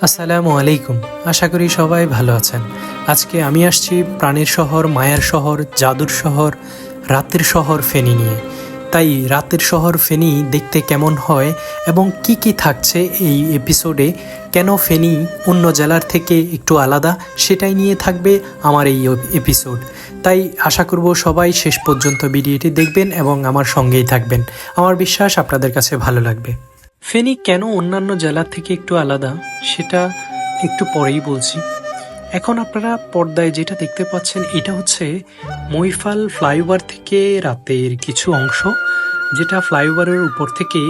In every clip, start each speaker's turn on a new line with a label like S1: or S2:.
S1: আসসালামু আলাইকুম। আশা করি সবাই ভালো আছেন। আজকে আমি আসছি প্রাণের শহর, মায়ার শহর, জাদুর শহর, রাতের শহর ফেনী নিয়ে। তাই রাতের শহর ফেনী দেখতে কেমন হয় এবং কি কি থাকছে এই এপিসোডে, কেন ফেনী অন্য জেলার থেকে একটু আলাদা, সেটাই নিয়ে থাকবে আমার এই এপিসোড। তাই আশা করব সবাই শেষ পর্যন্ত ভিডিওটি দেখবেন এবং আমার সঙ্গেই থাকবেন। আমার বিশ্বাস আপনাদের কাছে ভালো লাগবে। ফেনী কেন অন্যান্য জেলার থেকে একটু আলাদা সেটা একটু পরেই বলছি। এখন আপনারা পর্দায় যেটা দেখতে পাচ্ছেন এটা হচ্ছে মহিফাল ফ্লাইওভার থেকে রাতের কিছু অংশ, যেটা ফ্লাইওভারের উপর থেকে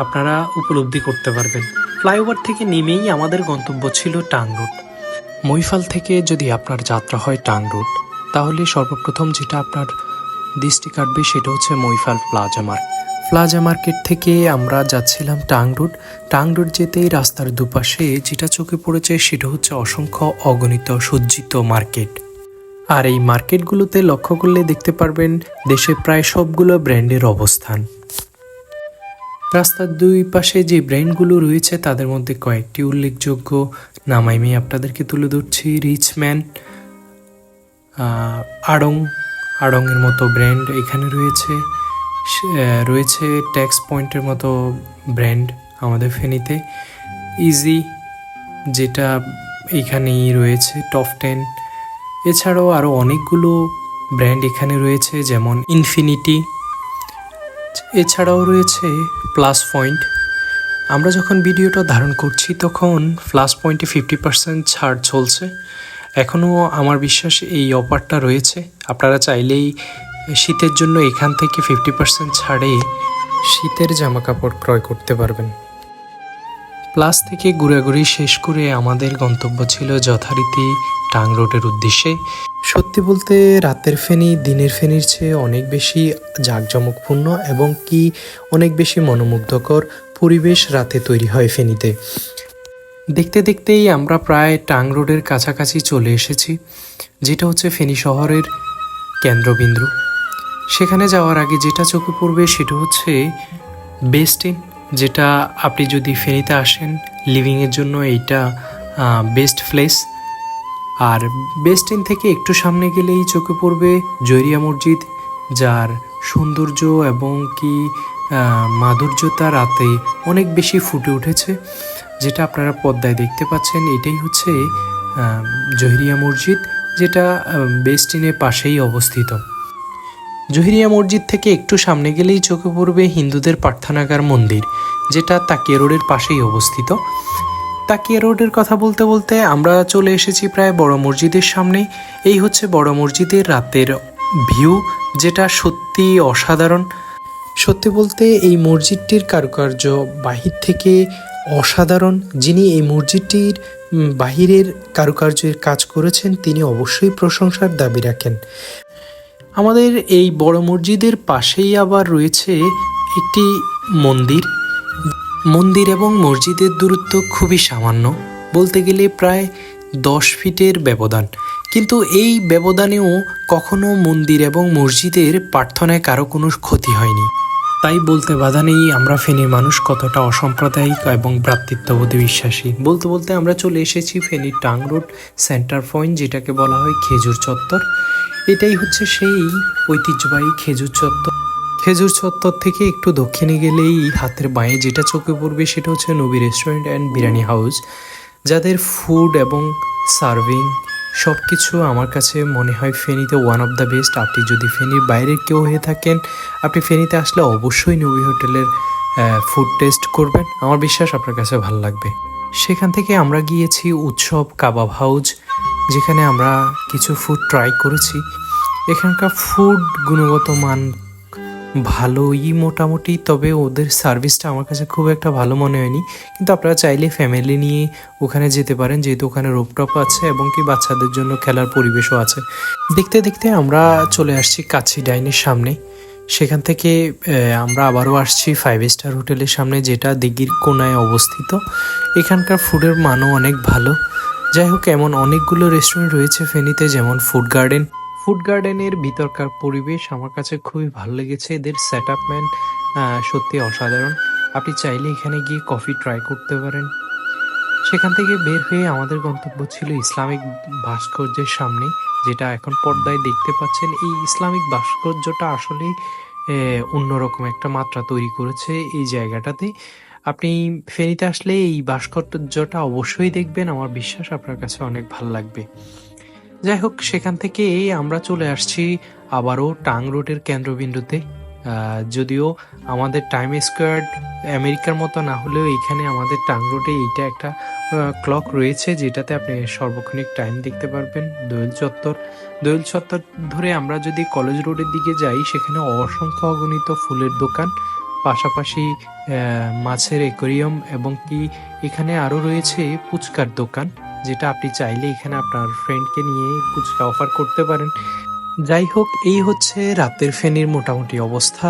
S1: আপনারা উপলব্ধি করতে পারবেন। ফ্লাইওভার থেকে নেমেই আমাদের গন্তব্য ছিল টাং রোড। মহিফাল থেকে যদি আপনার যাত্রা হয় টাং রোড, তাহলে সর্বপ্রথম যেটা আপনার দৃষ্টি কাটবে সেটা হচ্ছে মহিফাল প্লাজা মার্কেট থেকে আমরা যাচ্ছিলাম টাং রোড। টাং রোড যেতেই রাস্তার দুপাশে যেটা চোখে পড়েছে সেটা হচ্ছে অসংখ্য অগণিত সজ্জিত মার্কেট। আর এই মার্কেটগুলোতে লক্ষ্য করলে দেখতে পারবেন দেশে প্রায় সবগুলো ব্র্যান্ডের অবস্থান। রাস্তার দুই পাশে যে ব্র্যান্ডগুলো রয়েছে তাদের মধ্যে কয়েকটি উল্লেখযোগ্য নাম আমি আপনাদেরকে তুলে ধরছি। রিচম্যান, আড়ংয়ের মতো ব্র্যান্ড এখানে রয়েছে। রয়েছে ট্যাক্স পয়েন্টের মতো ব্র্যান্ড আমাদের ফেনীতে। ইজি, যেটা এখানেই রয়েছে। টপ 10, এছাড়াও আরও অনেকগুলো ব্র্যান্ড এখানে রয়েছে, যেমন ইনফিনিটি। এছাড়াও রয়েছে প্লাস পয়েন্ট। আমরা যখন ভিডিওটা ধারণ করছি তখন প্লাস পয়েন্টে 50% ছাড় চলছে। এখনও আমার বিশ্বাস এই অফারটা রয়েছে। আপনারা চাইলেই শীতের জন্য এখান থেকে 50% ছাড়ে শীতের জামা কাপড় ক্রয় করতে পারবেন। প্লাস থেকে ঘোরাঘুরি শেষ করে আমাদের গন্তব্য ছিল যথারীতি টাং রোডের উদ্দেশ্যে। সত্যি বলতে রাতের ফেনী দিনের ফেনীর চেয়ে অনেক বেশি জাঁকজমকপূর্ণ এবং কি অনেক বেশি মনোমুগ্ধকর পরিবেশ রাতে তৈরি হয় ফেনীতে। দেখতে দেখতেই আমরা প্রায় টাং রোডের কাছাকাছি চলে এসেছি, যেটা হচ্ছে ফেনী শহরের কেন্দ্রবিন্দু। সেখানে যাওয়ার আগে যেটা চোখে পড়বে সেটা হচ্ছে বেস্ট ইন, যেটা আপনি যদি ফেনীতে আসেন লিভিংয়ের জন্য এইটা বেস্ট প্লেস। আর বেস্ট ইন থেকে একটু সামনে গেলেই চোখে পড়বে জয়রিয়া মসজিদ, যার সৌন্দর্য এবং কি মাধুর্যতা রাতে অনেক বেশি ফুটে উঠেছে। যেটা আপনারা পর্দায় দেখতে পাচ্ছেন এটাই হচ্ছে জহিরিয়া মসজিদ, যেটা বেস্ট ইনের পাশেই অবস্থিত। জহিরিয়া মসজিদ থেকে একটু সামনে গেলেই চোখে পড়বে হিন্দুদের প্রার্থনাগার মন্দির, যেটা তাকিয়া রোডের পাশেই অবস্থিত। তাকিয়া রোডের কথা বলতে বলতে আমরা চলে এসেছি প্রায় বড় মসজিদের সামনে। এই হচ্ছে বড় মসজিদের রাতের ভিউ, যেটা সত্যি অসাধারণ। সত্যি বলতে এই মসজিদটির কারুকার্য বাহির থেকে অসাধারণ। যিনি এই মসজিদটির বাহিরের কারুকার্যের কাজ করেছেন তিনি অবশ্যই প্রশংসার দাবি রাখেন। আমাদের এই বড় মসজিদের পাশেই আবার রয়েছে একটি মন্দির এবং মসজিদের দূরত্ব খুবই সামান্য, বলতে গেলে প্রায় 10 ফিটের ব্যবধান। কিন্তু এই ব্যবধানেও কখনো মন্দির এবং মসজিদের প্রার্থনায় কারো কোনো ক্ষতি হয়নি। তাই বলতে বাধা নেই আমরা ফেনীর মানুষ কতটা অসাম্প্রদায়িক এবং ভ্রাতৃত্ববোধে বিশ্বাসী। বলতে বলতে আমরা চলে এসেছি ফেনীর টাং রোড সেন্টার পয়েন্ট, যেটাকে বলা হয় খেজুর চত্বর। এটাই হচ্ছে সেই ঐতিহ্যবাহী খেজুর চত্বর। খেজুর চত্বর থেকে একটু দক্ষিণে গেলেই হাতের বাঁয়ে যেটা চোখে পড়বে সেটা হচ্ছে নবী রেস্টুরেন্ট অ্যান্ড বিরিয়ানি হাউস, যাদের ফুড এবং সার্ভিং সব কিছু আমার কাছে মনে হয় ফেনীতে ওয়ান অফ দ্য বেস্ট। আপনি যদি ফেনীর বাইরের কেউ হয়ে থাকেন, আপনি ফেনীতে আসলে অবশ্যই নবী হোটেলের ফুড টেস্ট করবেন। আমার বিশ্বাস আপনার কাছে ভালো লাগবে। সেখান থেকে আমরা গিয়েছি উৎসব কাবাব হাউস, যেখানে আমরা কিছু ফুড ট্রাই করেছি। এখানকার ফুড গুণগত মান ভালোই মোটামুটি, তবে ওদের সার্ভিসটা আমার কাছে খুব একটা ভালো মনে হয়নি। কিন্তু আপনারা চাইলে ফ্যামিলি নিয়ে ওখানে যেতে পারেন, যেহেতু ওখানে রুফটপ আছে এবং কি বাচ্চাদের জন্য খেলার পরিবেশও আছে। দেখতে দেখতে আমরা চলে আসছি কাছি ডাইনের সামনে। সেখান থেকে আমরা আবারও আসছি 5 স্টার হোটেলের সামনে, যেটা দিঘির কোনায় অবস্থিত। এখানকার ফুডের মানও অনেক ভালো। যাই হোক, এমন অনেকগুলো রেস্টুরেন্ট রয়েছে ফেনীতে, যেমন ফুড গার্ডেনের ভিতরকার পরিবেশ আমার কাছে খুবই ভালো লেগেছে। এদের সেট আপ সত্যি অসাধারণ। আপনি চাইলে এখানে গিয়ে কফি ট্রাই করতে পারেন। সেখান থেকে বের হয়ে আমাদের গন্তব্য ছিল ইসলামিক ভাস্কর্যের সামনে, যেটা এখন পর্দায় দেখতে পাচ্ছেন। এই ইসলামিক ভাস্কর্যটা আসলেই অন্যরকম একটা মাত্রা তৈরি করেছে এই জায়গাটাতে। আপনি ফেনীতে আসলে এই ভাস্কর্যটা অবশ্যই দেখবেন, আমার বিশ্বাস আপনার কাছে অনেক ভালো লাগবে। যাই হোক, সেখান থেকে আমরা চলে আসছি আবারও টাং রোডের কেন্দ্রবিন্দুতে। যদিও আমাদের টাইম স্কোয়ার আমেরিকার মতো না হলেও এখানে আমাদের টাং রোডে এইটা একটা ক্লক রয়েছে, যেটাতে আপনি সর্বক্ষণিক টাইম দেখতে পারবেন। দোয়েল চত্বর ধরে আমরা যদি কলেজ রোডের দিকে যাই, সেখানে অসংখ্য অগণিত ফুলের দোকান, পাশাপাশি মাছের অ্যাকোয়ারিয়াম, এবং কি এখানে আরও রয়েছে ফুচকার দোকান, যেটা আপনি চাইলে এখানে আপনার ফ্রেন্ডকে নিয়ে ফুচকা অফার করতে পারেন। যাই হোক, এই হচ্ছে রাতের ফেনীর মোটামুটি অবস্থা।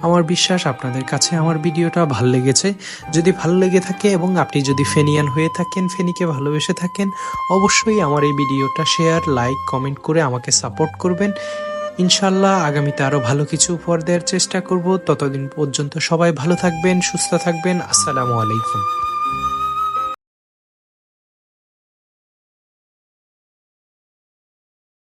S1: আমার বিশ্বাস আপনাদের কাছে আমার ভিডিওটা ভাল লেগেছে। যদি ভালো লেগে থাকে এবং আপনি যদি ফেনিয়ান হয়ে থাকেন, ফেনীকে ভালোবেসে থাকেন, অবশ্যই আমার এই ভিডিওটা শেয়ার, লাইক, কমেন্ট করে আমাকে সাপোর্ট করবেন। ইনশাল্লাহ আগামীতে আরও ভালো কিছু উপহার দেওয়ার চেষ্টা করব। ততদিন পর্যন্ত সবাই ভালো থাকবেন, সুস্থ থাকবেন। আসসালামু আলাইকুম।